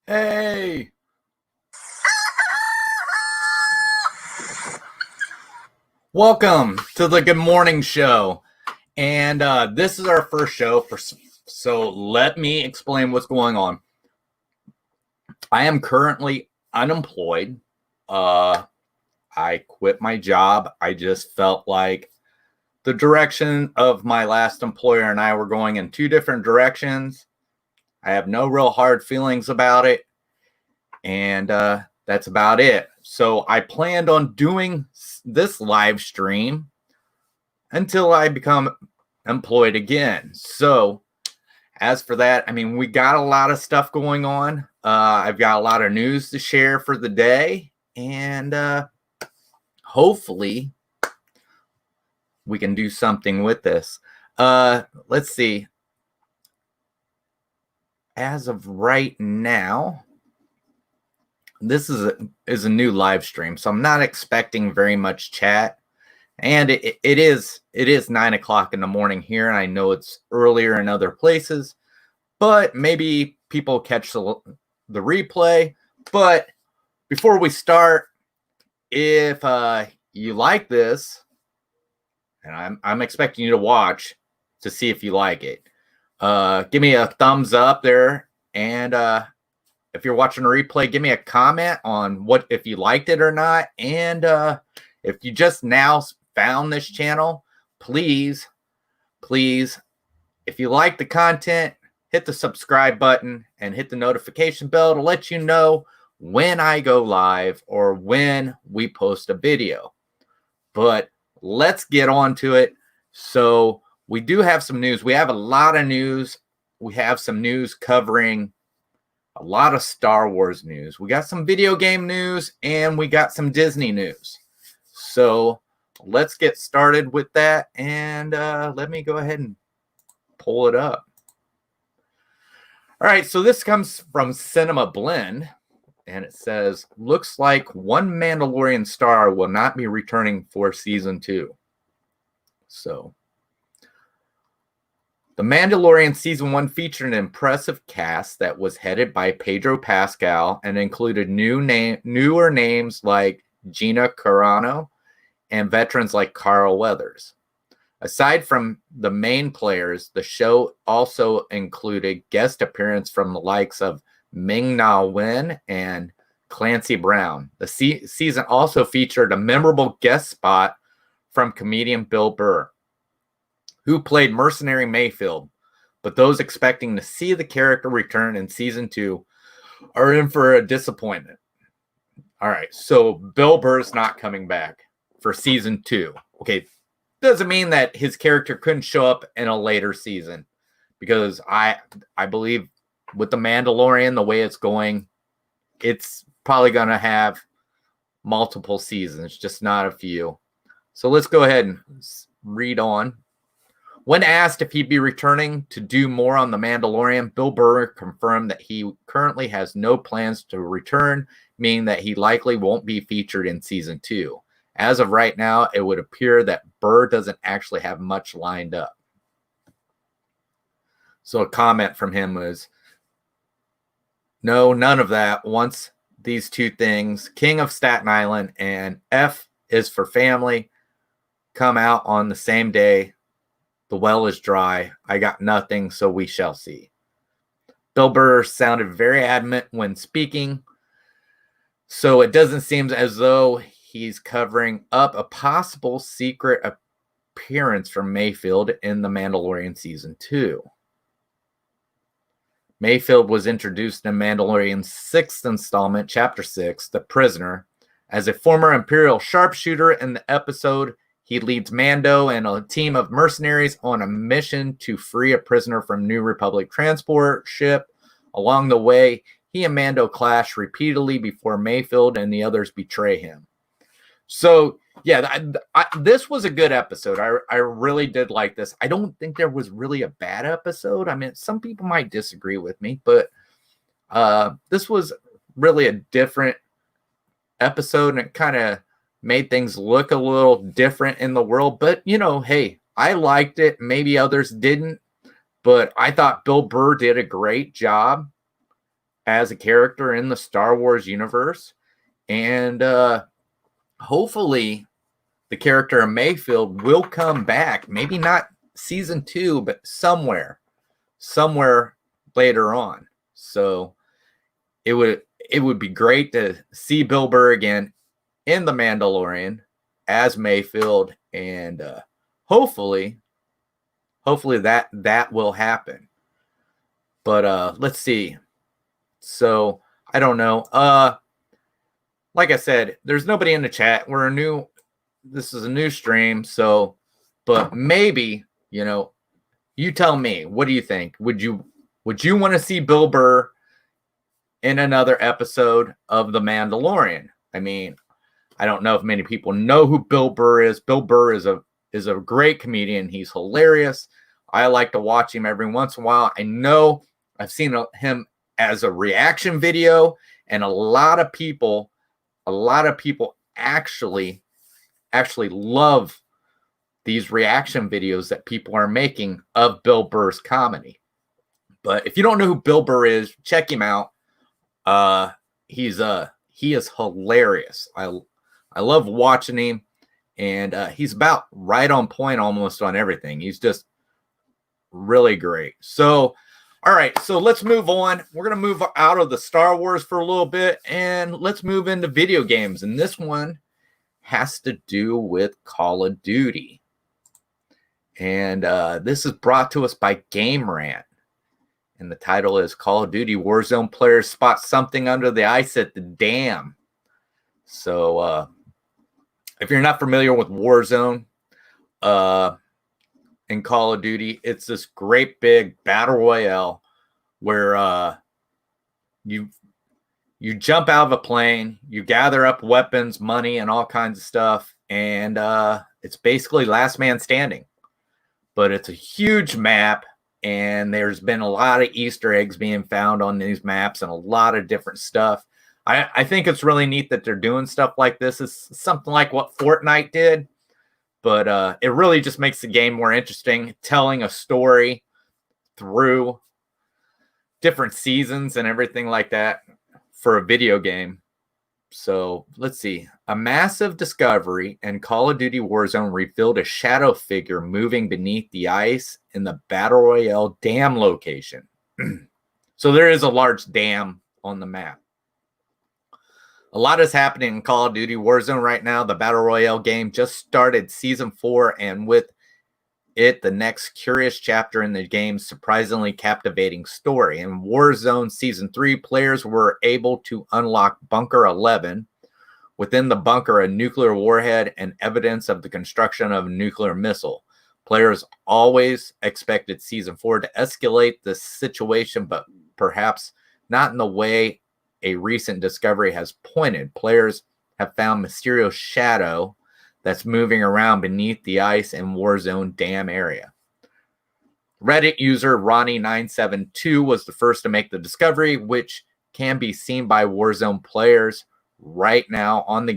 Hey, welcome to the Good Morning Show. And this is our first show so let me explain what's going on. I am currently unemployed. I quit my job. I just felt like the direction of my last employer and I were going in two different directions. I have no real hard feelings about it. And that's about it. So I planned on doing this live stream until I become employed again. So as for that, I mean, we got a lot of stuff going on. I've got a lot of news to share for the day, and hopefully we can do something with this. Let's see. As of right now, this is a new live stream, so I'm not expecting very much chat. And it is 9 o'clock in the morning here, and I know it's earlier in other places, but maybe people catch the replay. But before we start, if you like this, and I'm expecting you to watch to see if you like it, give me a thumbs up there, and if you're watching a replay, give me a comment on if you liked it or not. And if you just now found this channel, please, if you like the content, hit the subscribe button and hit the notification bell to let you know when I go live or when we post a video. But let's get on to it. So we do have some news. We have a lot of news. We have some news covering a lot of Star Wars news. We got some video game news, and we got some Disney news. So let's get started with that, and let me go ahead and pull it up. All right, so this comes from Cinema Blend, and it says, looks like one Mandalorian star will not be returning for season 2. So The Mandalorian Season 1 featured an impressive cast that was headed by Pedro Pascal and included newer names like Gina Carano and veterans like Carl Weathers. Aside from the main players, the show also included guest appearances from the likes of Ming-Na Wen and Clancy Brown. The season also featured a memorable guest spot from comedian Bill Burr, who played mercenary Mayfield, but those expecting to see the character return in season 2 are in for a disappointment. All right, so Bill Burr's not coming back for season 2. Okay, doesn't mean that his character couldn't show up in a later season, because I believe with The Mandalorian, the way it's going, it's probably going to have multiple seasons, just not a few. So let's go ahead and read on. When asked if he'd be returning to do more on The Mandalorian, Bill Burr confirmed that he currently has no plans to return, meaning that he likely won't be featured in season 2. As of right now, it would appear that Burr doesn't actually have much lined up. So a comment from him was, no, none of that. Once these two things, King of Staten Island and F is for Family, come out on the same day, the well is dry. I got nothing, so we shall see. Bill Burr sounded very adamant when speaking, so it doesn't seem as though he's covering up a possible secret appearance from Mayfield in The Mandalorian Season 2. Mayfield was introduced in Mandalorian's 6th installment, Chapter 6, The Prisoner. As a former Imperial sharpshooter in the episode, he leads Mando and a team of mercenaries on a mission to free a prisoner from New Republic transport ship. Along the way, he and Mando clash repeatedly before Mayfield and the others betray him. So, yeah, this was a good episode. I really did like this. I don't think there was really a bad episode. I mean, some people might disagree with me, but this was really a different episode, and it kind of made things look a little different in the world. But, you know, hey, I liked it. Maybe others didn't, but I thought Bill Burr did a great job. as a character in the Star Wars universe. And hopefully the character of Mayfield will come back. Maybe not season 2, but somewhere later on. So it would be great to see Bill Burr again in The Mandalorian as Mayfield, and hopefully that will happen. But let's see. So I don't know. Like I said, there's nobody in the chat. This is a new stream, so but maybe, you tell me, what do you think? Would you want to see Bill Burr in another episode of The Mandalorian? I mean, I don't know if many people know who Bill Burr is. Bill Burr is a great comedian. He's hilarious. I like to watch him every once in a while. I know I've seen him as a reaction video, and a lot of people actually love these reaction videos that people are making of Bill Burr's comedy. But if you don't know who Bill Burr is, check him out. He is hilarious. I love watching him, and he's about right on point almost on everything. He's just really great. So, all right, so let's move on. We're going to move out of the Star Wars for a little bit, and let's move into video games. And this one has to do with Call of Duty. And this is brought to us by Game Rant. And the title is Call of Duty Warzone Players Spot Something Under the Ice at the Dam. So if you're not familiar with Warzone in Call of Duty, it's this great big battle royale where you jump out of a plane, you gather up weapons, money, and all kinds of stuff, and it's basically last man standing. But it's a huge map, and there's been a lot of Easter eggs being found on these maps and a lot of different stuff. I think it's really neat that they're doing stuff like this. It's something like what Fortnite did, but it really just makes the game more interesting, telling a story through different seasons and everything like that for a video game. So let's see. A massive discovery in Call of Duty Warzone revealed a shadow figure moving beneath the ice in the Battle Royale dam location. So there is a large dam on the map. A lot is happening in Call of Duty Warzone right now. The Battle Royale game just started Season 4, and with it, the next curious chapter in the game's surprisingly captivating story. In Warzone Season 3, players were able to unlock Bunker 11. Within the bunker, a nuclear warhead and evidence of the construction of a nuclear missile. Players always expected Season 4 to escalate the situation, but perhaps not in the way a recent discovery has pointed. Players have found mysterious shadow that's moving around beneath the ice in Warzone dam area. Reddit user Ronnie972 was the first to make the discovery, which can be seen by Warzone players right now on the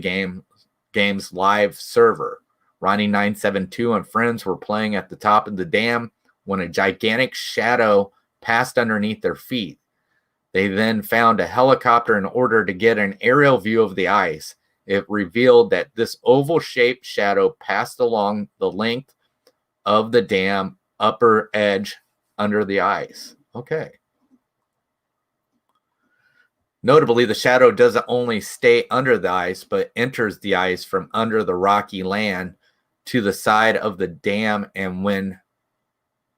game's live server. Ronnie972 and friends were playing at the top of the dam when a gigantic shadow passed underneath their feet. They then found a helicopter in order to get an aerial view of the ice. It revealed that this oval-shaped shadow passed along the length of the dam upper edge under the ice. Okay. Notably, the shadow doesn't only stay under the ice, but enters the ice from under the rocky land to the side of the dam, and when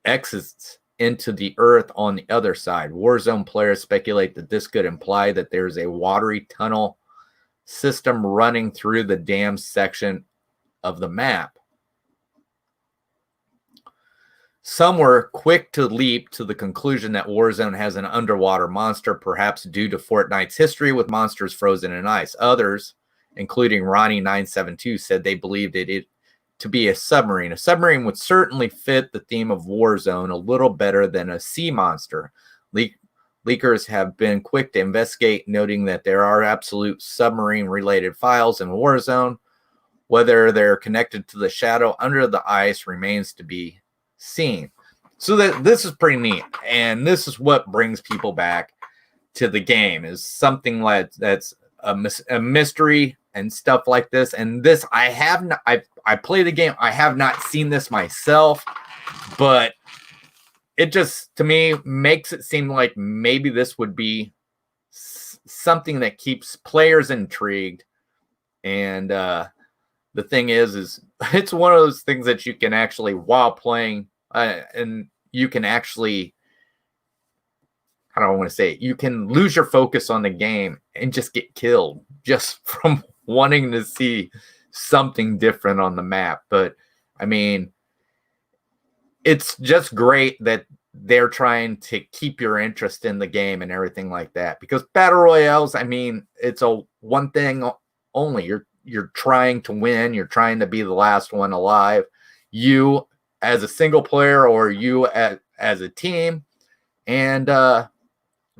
exits into the earth on the other side. Warzone players speculate that this could imply that there's a watery tunnel system running through the dam section of the map. Some were quick to leap to the conclusion that Warzone has an underwater monster, perhaps due to Fortnite's history with monsters frozen in ice. Others, including Ronnie972, said they believed it to be a submarine. A submarine would certainly fit the theme of Warzone a little better than a sea monster. Leakers have been quick to investigate, noting that there are absolute submarine-related files in Warzone. Whether they're connected to the shadow under the ice remains to be seen. So this is pretty neat, and this is what brings people back to the game, is something like that's a mystery and stuff like this. And this, I have not, I play the game. I have not seen this myself, but it just, to me, makes it seem like maybe this would be something that keeps players intrigued. And the thing is it's one of those things that you can actually, while playing, and you can actually, I don't want to say it, you can lose your focus on the game and just get killed just from wanting to see something different on the map. But I mean, it's just great that they're trying to keep your interest in the game and everything like that, because battle royales, I mean, it's a one thing only. You're trying to win, you're trying to be the last one alive, you as a single player or you as a team. And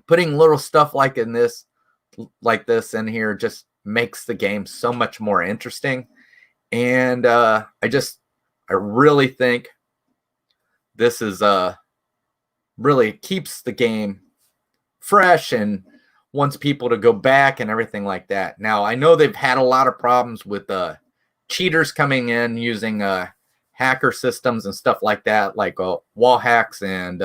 putting little stuff like this in here just makes the game so much more interesting. And I really think this is really keeps the game fresh and wants people to go back and everything like that. Now, I know they've had a lot of problems with cheaters coming in using hacker systems and stuff like that, like wall hacks and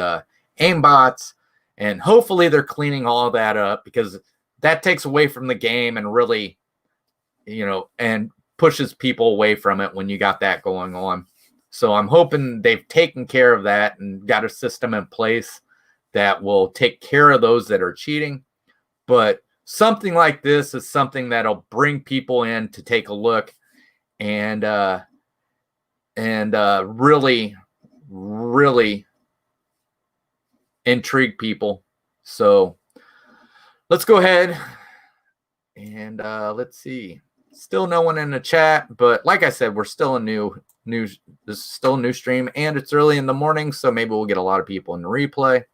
aimbots. And hopefully they're cleaning all that up, because that takes away from the game and really, and pushes people away from it when you got that going on. So I'm hoping they've taken care of that and got a system in place that will take care of those that are cheating. But something like this is something that'll bring people in to take a look and really, really intrigue people. So let's go ahead and let's see. Still no one in the chat, but like I said, we're still this is still a new stream, and it's early in the morning, so maybe we'll get a lot of people in the replay.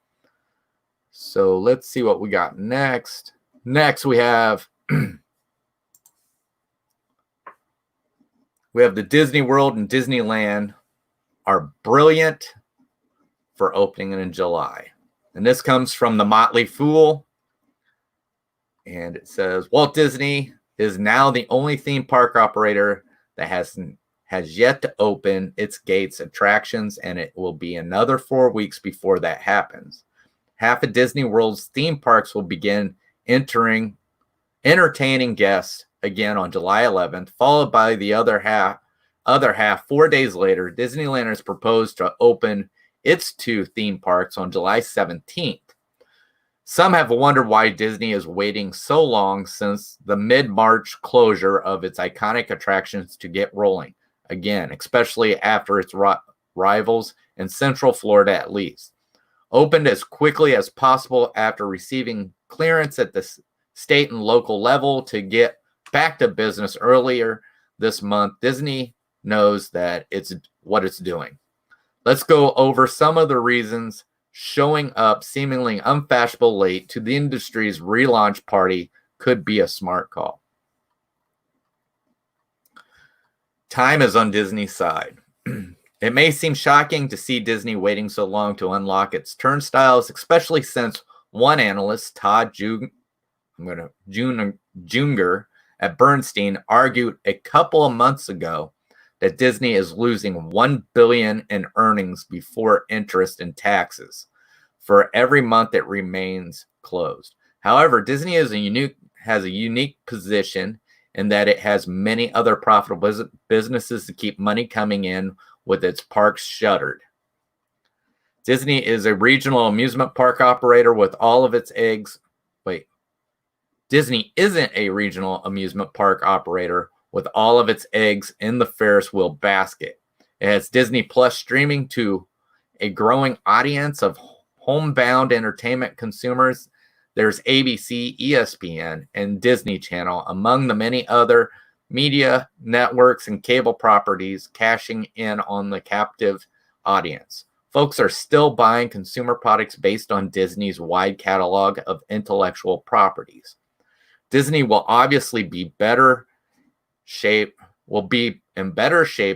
So let's see what we got next. Next, we have the Disney World and Disneyland are brilliant for opening in July. And this comes from the Motley Fool. And it says, Walt Disney is now the only theme park operator that has yet to open its gates attractions, and it will be another 4 weeks before that happens. Half of Disney World's theme parks will begin entertaining guests again on July 11th, followed by the other half 4 days later. Disneyland has proposed to open its 2 theme parks on July 17th. Some have wondered why Disney is waiting so long since the mid-March closure of its iconic attractions to get rolling again, especially after its rivals in Central Florida at least opened as quickly as possible after receiving clearance at the state and local level to get back to business earlier this month. Disney knows that it's what it's doing. Let's go over some of the reasons showing up seemingly unfashionable late to the industry's relaunch party could be a smart call. Time is on Disney's side. It may seem shocking to see Disney waiting so long to unlock its turnstiles, especially since one analyst, Todd Junger at Bernstein, argued a couple of months ago that Disney is losing $1 billion in earnings before interest and taxes for every month it remains closed. However, Disney has a unique position in that it has many other profitable businesses to keep money coming in with its parks shuttered. Disney is a regional amusement park operator with all of its eggs. Disney isn't a regional amusement park operator with all of its eggs in the Ferris wheel basket. It has Disney Plus streaming to a growing audience of homebound entertainment consumers. There's ABC, ESPN, and Disney Channel, among the many other media networks and cable properties cashing in on the captive audience. Folks are still buying consumer products based on Disney's wide catalog of intellectual properties. Disney will obviously be in better shape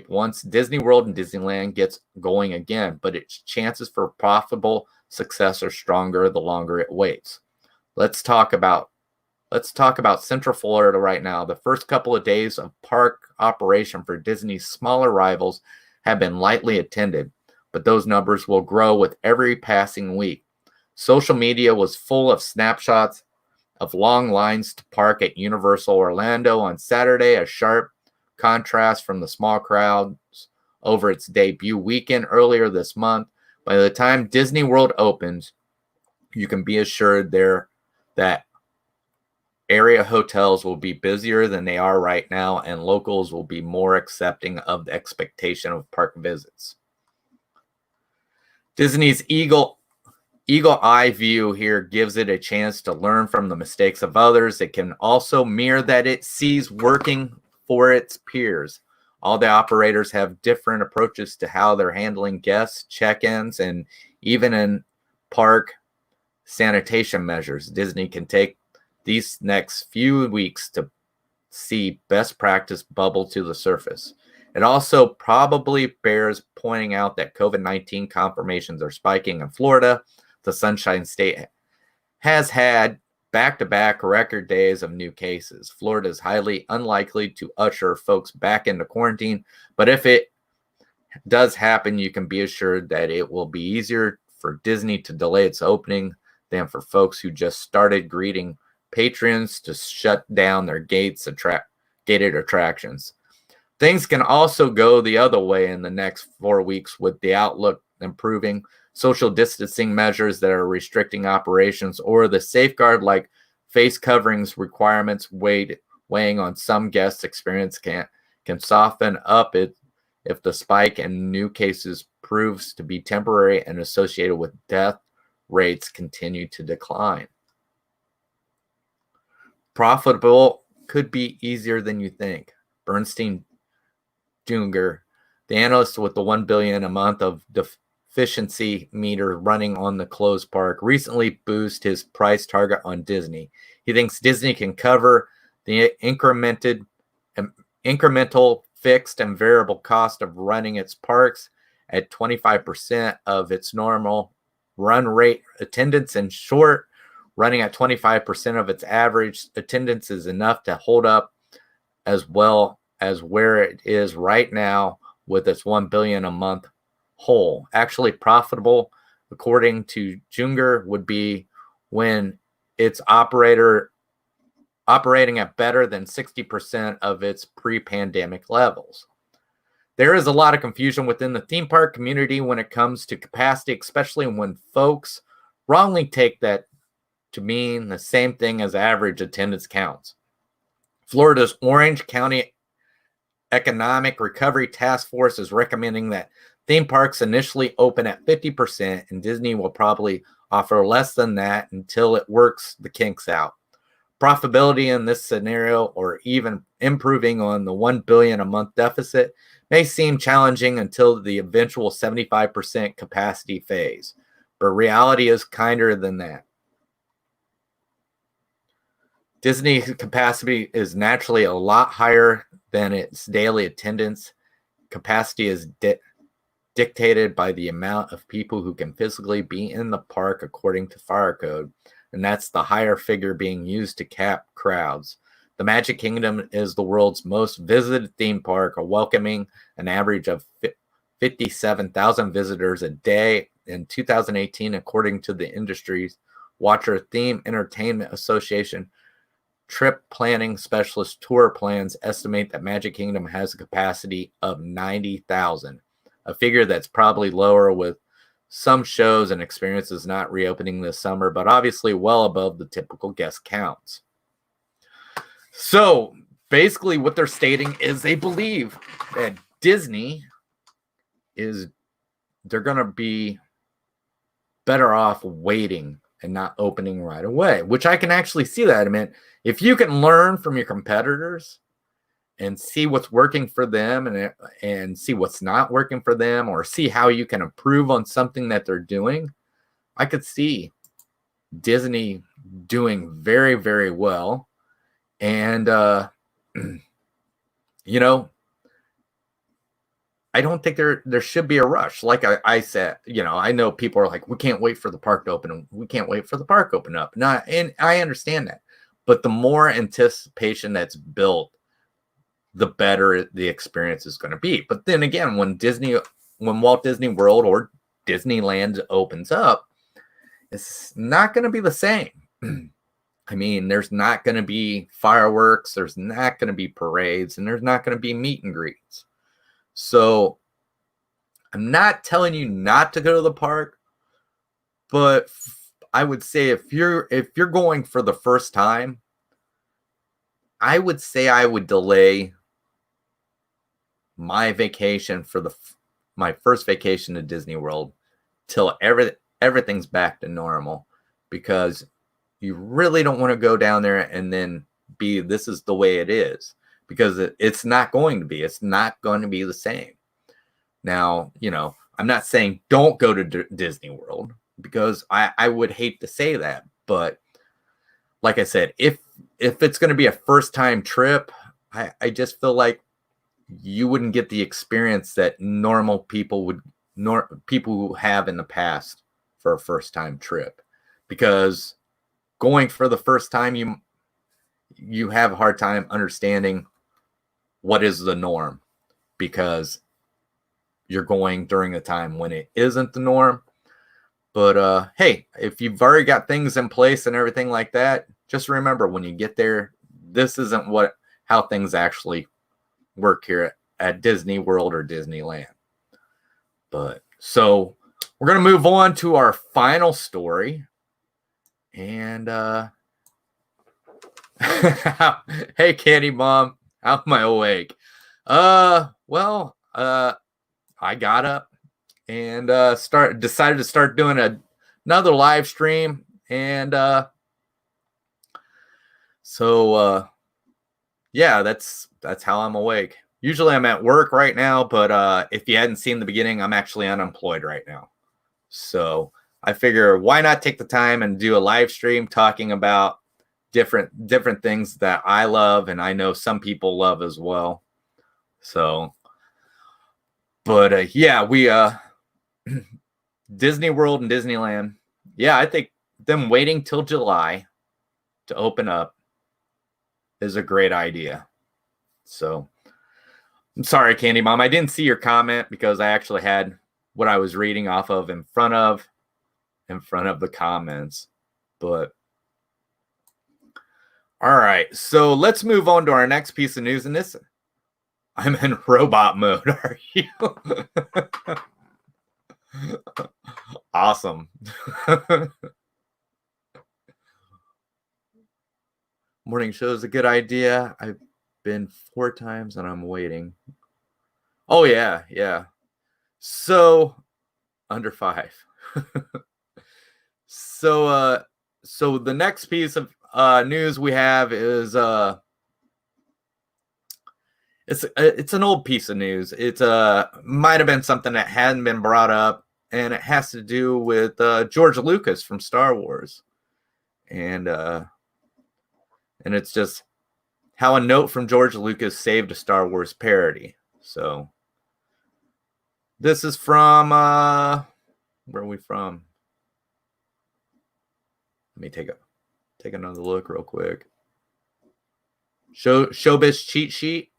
once Disney World and Disneyland gets going again, but its chances for profitable success are stronger the longer it waits. Let's talk about Central Florida right now. The first couple of days of park operation for Disney's smaller rivals have been lightly attended, but those numbers will grow with every passing week. Social media was full of snapshots of long lines to park at Universal Orlando on Saturday, a sharp contrast from the small crowds over its debut weekend earlier this month. By the time Disney World opens, you can be assured that area hotels will be busier than they are right now, and locals will be more accepting of the expectation of park visits. Disney's eagle eye view here gives it a chance to learn from the mistakes of others. It can also mirror that it sees working for its peers. All the operators have different approaches to how they're handling guests, check-ins, and even in park sanitation measures. Disney can take these next few weeks to see best practice bubble to the surface. It also probably bears pointing out that COVID-19 confirmations are spiking in Florida. The Sunshine State has had back-to-back record days of new cases. Florida is highly unlikely to usher folks back into quarantine, but if it does happen, you can be assured that it will be easier for Disney to delay its opening than for folks who just started greeting patrons to shut down their gated attractions. Things can also go the other way in the next 4 weeks with the outlook improving, social distancing measures that are restricting operations, or the safeguard like face coverings requirements weighing on some guests' experience can soften up if the spike in new cases proves to be temporary and associated with death rates continue to decline. Profitable could be easier than you think. Bernstein Junger, the analyst with the $1 billion a month of efficiency meter running on the closed park, recently boosted his price target on Disney. He thinks Disney can cover the incremental fixed and variable cost of running its parks at 25% of its normal run rate attendance. In short, running at 25% of its average attendance is enough to hold up as well as where it is right now with its $1 billion a month hole. Actually profitable, according to Junger, would be when it's operating at better than 60% of its pre-pandemic levels. There is a lot of confusion within the theme park community when it comes to capacity, especially when folks wrongly take that to mean the same thing as average attendance counts. Florida's Orange County Economic Recovery Task Force is recommending that theme parks initially open at 50%, and Disney will probably offer less than that until it works the kinks out. Profitability in this scenario, or even improving on the $1 billion a month deficit, may seem challenging until the eventual 75% capacity phase, but reality is kinder than that. Disney's capacity is naturally a lot higher than its daily attendance. Capacity is dictated by the amount of people who can physically be in the park according to fire code, and that's the higher figure being used to cap crowds. The Magic Kingdom is the world's most visited theme park, welcoming an average of 57,000 visitors a day in 2018, according to the industry's Watcher Theme Entertainment Association. Trip planning specialist Tour Plans estimate that Magic Kingdom has a capacity of 90,000, a figure that's probably lower with some shows and experiences not reopening this summer, but obviously well above the typical guest counts. So basically what they're stating is they believe that Disney they're going to be better off waiting and not opening right away, which I can actually see that. I mean, if you can learn from your competitors and see what's working for them and see what's not working for them, or see how you can improve on something that they're doing, I could see Disney doing very, very well. And, I don't think there should be a rush. Like I said, I know people are like, we can't wait for the park to open, and we can't wait for the park to open up. And I understand that, but the more anticipation that's built, the better the experience is going to be. But then again, when Walt Disney World or Disneyland opens up, it's not going to be the same. I mean, there's not going to be fireworks, there's not going to be parades, and there's not going to be meet and greets. So I'm not telling you not to go to the park, but I would say if you're going for the first time, I would say I would delay my vacation for my first vacation to Disney World till everything's back to normal, because you really don't want to go down there and then this is the way it is, because it's not going to be. It's not going to be the same. Now, I'm not saying don't go to Disney World, because I would hate to say that. But like I said, if it's going to be a first-time trip, I just feel like you wouldn't get the experience that normal people who have in the past for a first-time trip. Because going for the first time, you have a hard time understanding what is the norm, because you're going during a time when it isn't the norm. But hey, if you've already got things in place and everything like that, just remember when you get there, this isn't how things actually work here at Disney World or Disneyland. But so we're going to move on to our final story. And hey, Candy Mom, how am I awake? Well, I got up and decided to start doing another live stream, and so yeah, that's how I'm awake. Usually I'm at work right now, but if you hadn't seen the beginning, I'm actually unemployed right now. So I figure, why not take the time and do a live stream talking about different things that I love, and I know some people love as well. So, but yeah, we Disney World and Disneyland. Yeah, I think them waiting till July to open up is a great idea. So I'm sorry, Candy Mom, I didn't see your comment because I actually had what I was reading off of in front of the comments. But all right, so let's move on to our next piece of news. And this, I'm in robot mode. Are you? Awesome. Morning show is a good idea. I've been 4 times and I'm waiting. Oh yeah. So under 5. So the next piece of news we have is it's an old piece of news. It might have been something that hadn't been brought up, and it has to do with George Lucas from Star Wars, and it's just how a note from George Lucas saved a Star Wars parody. So this is from where are we from? Let me take another look real quick. Showbiz cheat sheet.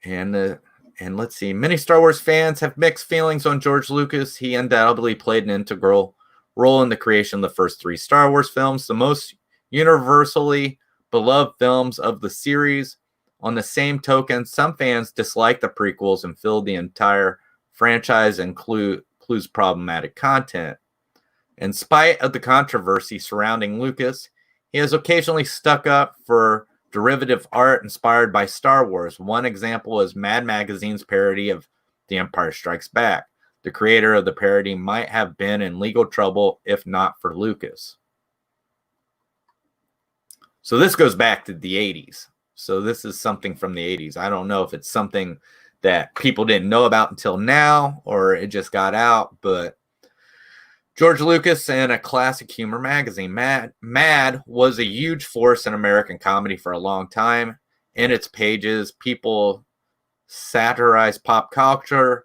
And let's see. Many Star Wars fans have mixed feelings on George Lucas. He undoubtedly played an integral role in the creation of the first 3 Star Wars films, the most universally beloved films of the series. On the same token, some fans dislike the prequels and feel the entire franchise includes problematic content. In spite of the controversy surrounding Lucas, he has occasionally stuck up for derivative art inspired by Star Wars. One example is Mad Magazine's parody of The Empire Strikes Back. The creator of the parody might have been in legal trouble if not for Lucas. So this goes back to the 80s. So this is something from the 80s. I don't know if it's something that people didn't know about until now or it just got out, but George Lucas and a classic humor magazine. Mad was a huge force in American comedy for a long time. In its pages, people satirized pop culture,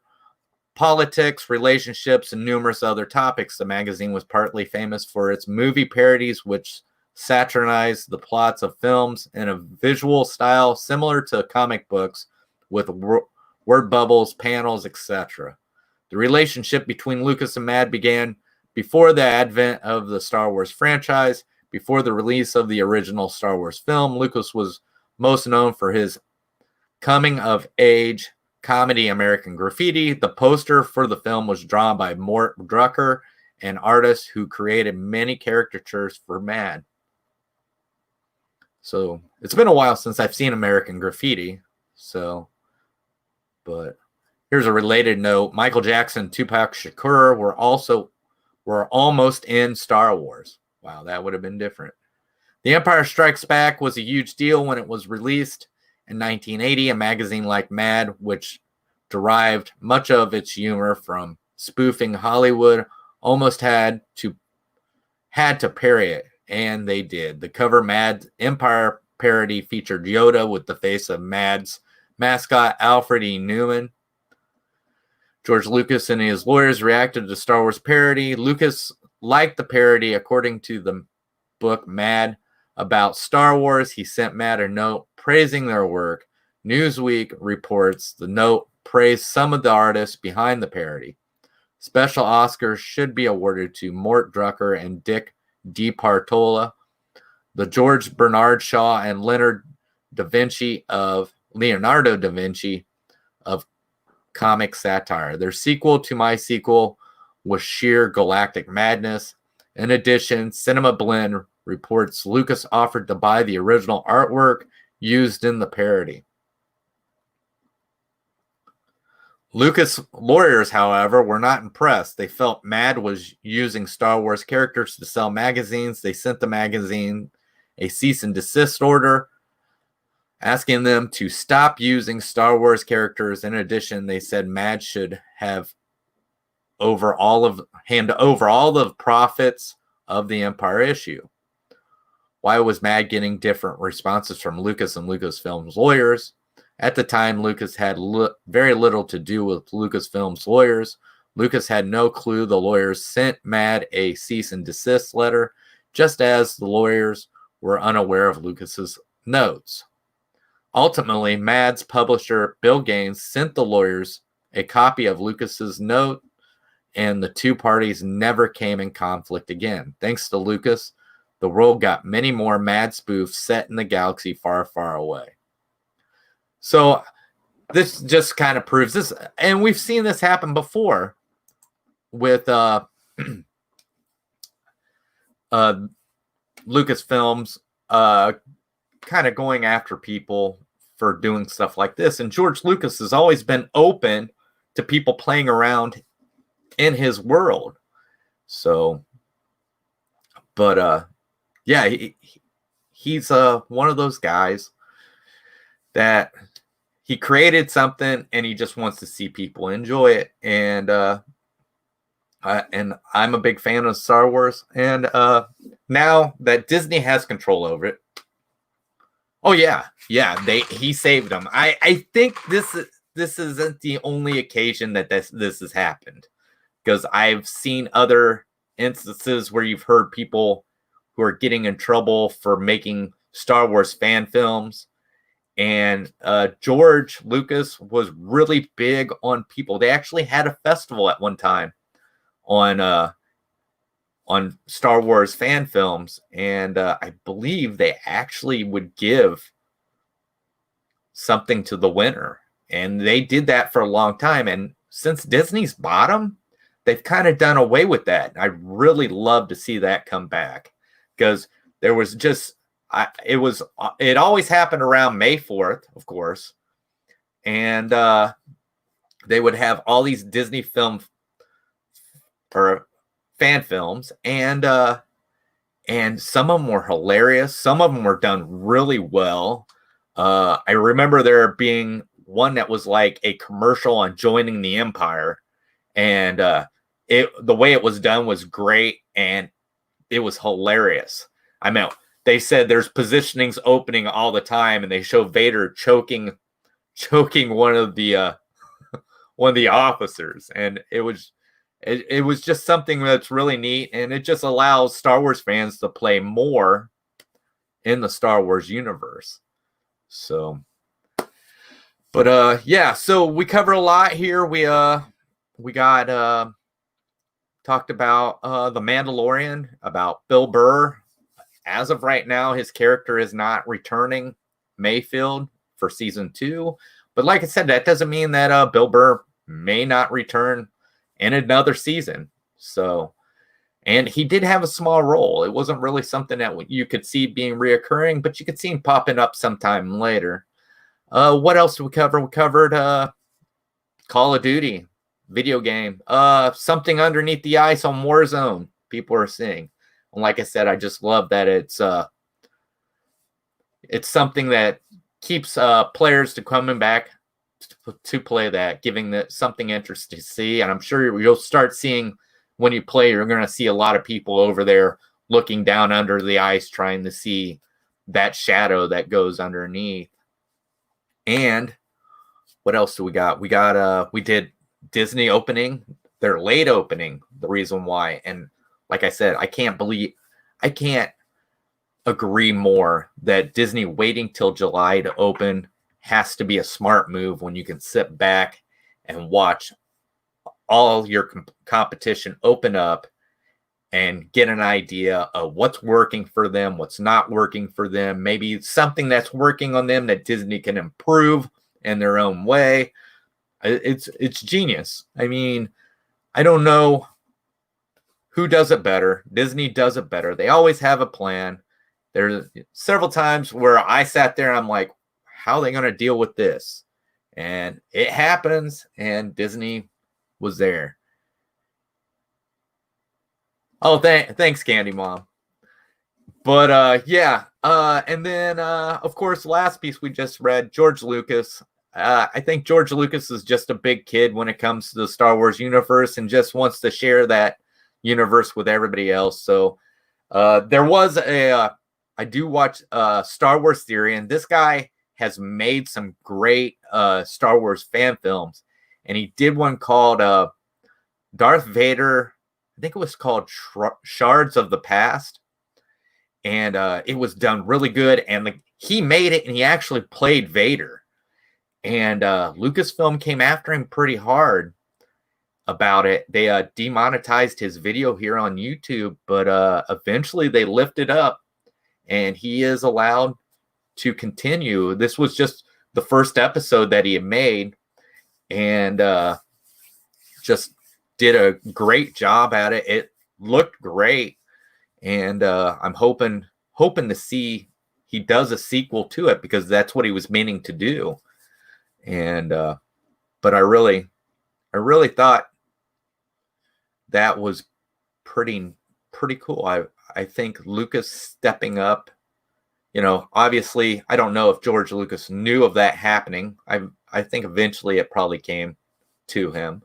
politics, relationships, and numerous other topics. The magazine was partly famous for its movie parodies, which satirized the plots of films in a visual style similar to comic books with word bubbles, panels, etc. The relationship between Lucas and Mad began before the advent of the Star Wars franchise. Before the release of the original Star Wars film, Lucas was most known for his coming-of-age comedy American Graffiti. The poster for the film was drawn by Mort Drucker, an artist who created many caricatures for Mad. So it's been a while since I've seen American Graffiti. So, but here's a related note. Michael Jackson, Tupac Shakur were almost in Star Wars. Wow, that would have been different. The Empire Strikes Back was a huge deal when it was released in 1980. A magazine like Mad, which derived much of its humor from spoofing Hollywood, almost had to parry it, and they did. The cover Mad Empire parody featured Yoda with the face of Mad's mascot Alfred E. Newman. George Lucas and his lawyers reacted to the Star Wars parody. Lucas liked the parody. According to the book Mad About Star Wars, he sent Mad a note praising their work. Newsweek reports the note praised some of the artists behind the parody. Special Oscars should be awarded to Mort Drucker and Dick DiPartola, the George Bernard Shaw and Leonardo da Vinci of comic satire. Their sequel to my sequel was sheer galactic madness. In addition, Cinema Blend reports Lucas offered to buy the original artwork used in the parody. Lucas lawyers, however, were not impressed. They felt Mad was using Star Wars characters to sell magazines. They sent the magazine a cease and desist order, asking them to stop using Star Wars characters. In addition, they said Mad should hand over all the profits of the Empire issue. Why was Mad getting different responses from Lucas and Lucasfilm's lawyers? At the time, Lucas had very little to do with Lucasfilm's lawyers. Lucas had no clue the lawyers sent Mad a cease and desist letter, just as the lawyers were unaware of Lucas's notes. Ultimately, Mad's publisher, Bill Gaines, sent the lawyers a copy of Lucas's note, and the two parties never came in conflict again. Thanks to Lucas, the world got many more Mad spoofs set in the galaxy far, far away. So this just kind of proves this, and we've seen this happen before with Lucasfilms kind of going after people for doing stuff like this. And George Lucas has always been open to people playing around in his world. So, but yeah, he's one of those guys that he created something and he just wants to see people enjoy it. And I'm a big fan of Star Wars. And now that Disney has control over it, oh yeah, he saved them. I think this isn't the only occasion that this has happened, because I've seen other instances where you've heard people who are getting in trouble for making Star Wars fan films. And George Lucas was really big on people. They actually had a festival at one time on Star Wars fan films, and I believe they actually would give something to the winner, and they did that for a long time. And since Disney's bought them, they've kind of done away with that. I really love to see that come back, because there was just it always happened around May 4th, of course, and they would have all these Disney film or fan films, and some of them were hilarious. Some of them were done really well. I remember there being one that was like a commercial on joining the Empire, and the way it was done was great, and it was hilarious. I mean, they said there's positionings opening all the time, and they show Vader choking choking one of the officers, and it was just something that's really neat, and it just allows Star Wars fans to play more in the Star Wars universe. So, but yeah, so we covered a lot here. We got talked about the Mandalorian, about Bill Burr. As of right now, his character is not returning Mayfield for season 2. But like I said, that doesn't mean that Bill Burr may not return in another season. So, and he did have a small role. It wasn't really something that you could see being reoccurring, but you could see him popping up sometime later. What else did we cover? We covered Call of Duty video game. Something underneath the ice on Warzone. People are saying. And like I said, I just love that it's something that keeps players to coming back to play that, giving that something interesting to see. And I'm sure you'll start seeing when you play, you're going to see a lot of people over there looking down under the ice, trying to see that shadow that goes underneath. And what else do we got? We did Disney opening, their late opening, the reason why. And like I said, I can't agree more that Disney waiting till July to open has to be a smart move when you can sit back and watch all your competition open up and get an idea of what's working for them, what's not working for them, maybe something that's working on them that Disney can improve in their own way. It's genius. I mean, I don't know who does it better. Disney does it better. They always have a plan. There's several times where I sat there and I'm like, how are they going to deal with this? And it happens, and Disney was there. Oh, thanks, Candy Mom. But yeah, and then of course, last piece we just read, George Lucas. I think George Lucas is just a big kid when it comes to the Star Wars universe and just wants to share that universe with everybody else. So there was I do watch Star Wars Theory, and this guy has made some great Star Wars fan films. And he did one called Darth Vader. I think it was called Shards of the Past. And it was done really good. And he made it, and he actually played Vader. And Lucasfilm came after him pretty hard about it. They demonetized his video here on YouTube, but eventually they lifted up, and he is allowed to continue. This was just the first episode that he had made, and just did a great job at it. It looked great, and I'm hoping to see he does a sequel to it, because that's what he was meaning to do. And but I really thought that was pretty cool. I think Lucas stepping up, you know, obviously I don't know if George Lucas knew of that happening. I think eventually it probably came to him.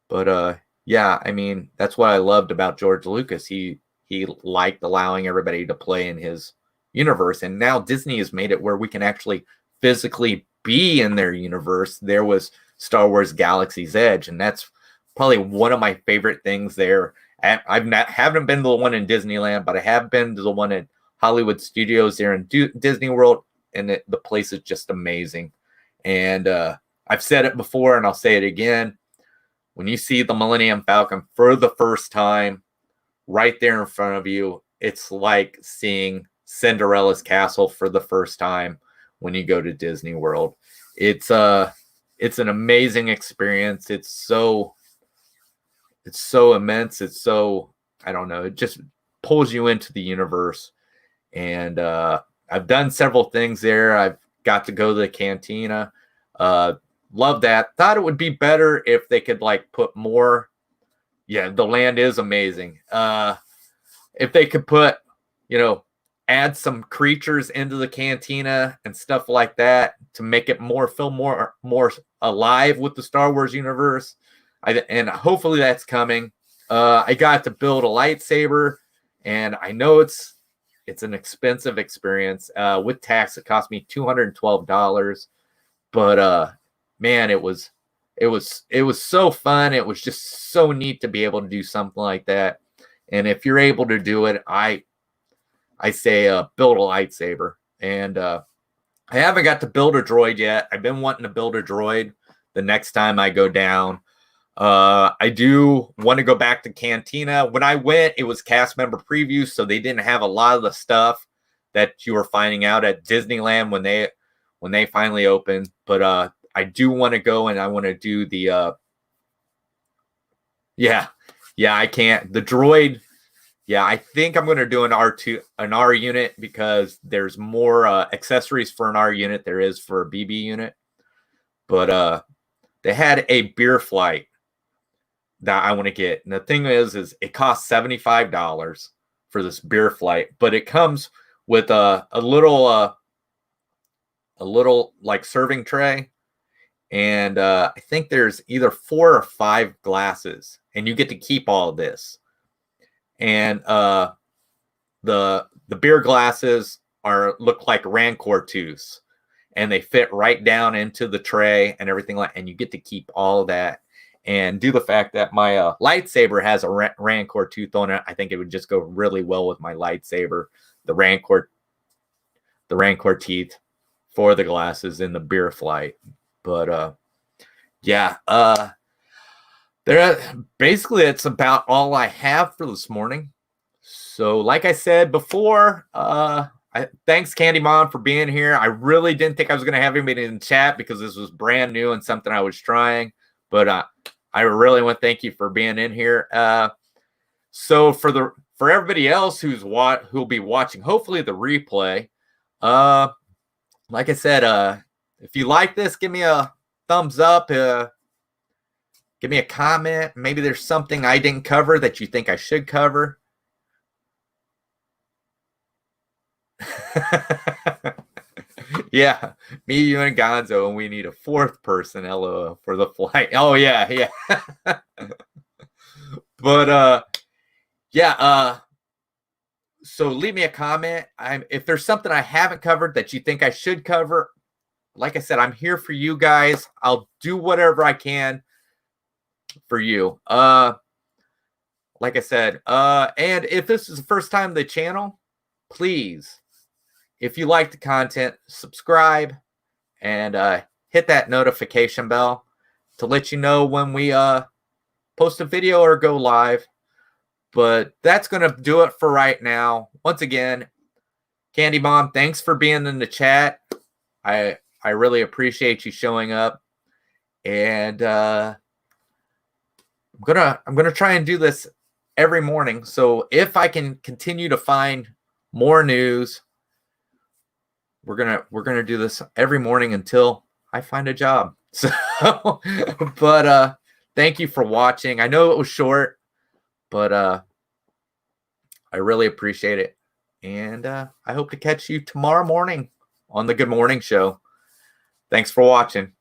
But yeah, I mean, that's what I loved about George Lucas. He liked allowing everybody to play in his universe, and now Disney has made it where we can actually physically be in their universe. There was Star Wars Galaxy's Edge, and that's probably one of my favorite things there. Haven't been to the one in Disneyland, but I have been to the one in Hollywood Studios there in Disney World, and the place is just amazing. And I've said it before, and I'll say it again. When you see the Millennium Falcon for the first time right there in front of you, it's like seeing Cinderella's castle for the first time when you go to Disney World. It's an amazing experience. It's so immense. It's so, I don't know, it just pulls you into the universe. And I've done several things there. I've got to go to the cantina. Love that. Thought it would be better if they could put more. Yeah, the land is amazing. If they could put, add some creatures into the cantina and stuff like that to make it feel more alive with the Star Wars universe. And hopefully that's coming. I got to build a lightsaber, and I know it's an expensive experience. With tax, it cost me $212. But man, it was so fun. It was just so neat to be able to do something like that. And if you're able to do it, I say build a lightsaber. And I haven't got to build a droid yet. I've been wanting to build a droid the next time I go down. I do want to go back to Cantina. When I went, it was cast member preview, so they didn't have a lot of the stuff that you were finding out at Disneyland when they finally opened. But I do want to go, and I want to do the yeah, I can't. The droid, yeah, I think I'm going to do an R unit, because there's more accessories for an R unit there is for a BB unit. But they had a beer flight that I want to get. And the thing is it costs $75 for this beer flight, but it comes with a little like serving tray. And I think there's either 4 or 5 glasses, and you get to keep all of this. And the beer glasses look like Rancor tooths, and they fit right down into the tray and everything and you get to keep all of that. And due to the fact that my lightsaber has a Rancor tooth on it, I think it would just go really well with my lightsaber. The Rancor teeth for the glasses in the beer flight. But yeah, basically it's about all I have for this morning. So like I said before, thanks Candy Mom for being here. I really didn't think I was going to have anybody in chat, because this was brand new and something I was trying. But I really want to thank you for being in here. So for everybody else who'll be watching, hopefully the replay, like I said, if you like this, give me a thumbs up. Give me a comment. Maybe there's something I didn't cover that you think I should cover. Yeah, me, you, and Gonzo, and we need a 4th person. LOL for the flight. Oh yeah. But yeah. So leave me a comment. If there's something I haven't covered that you think I should cover, like I said, I'm here for you guys. I'll do whatever I can for you. Like I said, and if this is the first time on the channel, please, if you like the content, subscribe and hit that notification bell to let you know when we post a video or go live. But that's going to do it for right now. Once again, Candy Mom, thanks for being in the chat. I really appreciate you showing up. And I'm gonna try and do this every morning. So if I can continue to find more news, we're gonna do this every morning until I find a job. So, but thank you for watching. I know it was short, but I really appreciate it. And I hope to catch you tomorrow morning on the Good Morning Show. Thanks for watching.